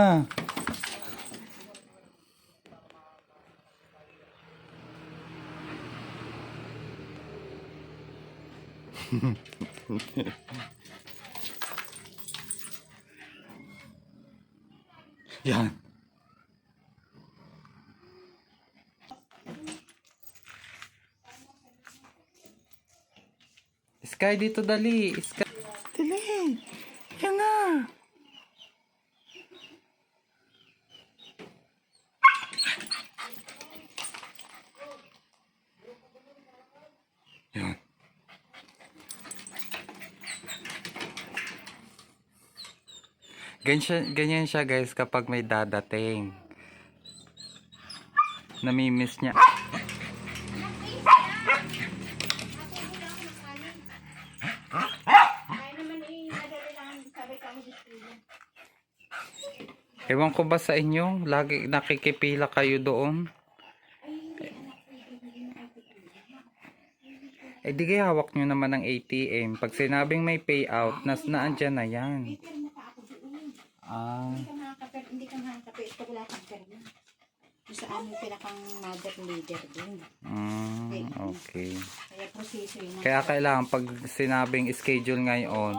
Ah. Yan. Sky, dito dali. Sky. Dali. Yan na. Yan. Ganyan siya guys kapag may dadating. Namimiss niya. Ewan ko ba sa inyo, lagi nakikipila kayo doon? Eh di kaya hawak nyo naman ng ATM. Pag sinabing may payout, naandyan na yan. Ah. Hindi ka makakapit. Ito wala kang perma. Sa amin pinakang mother leader din. Okay. Kaya proseso yun. Kaya kailangan pag sinabing schedule ngayon,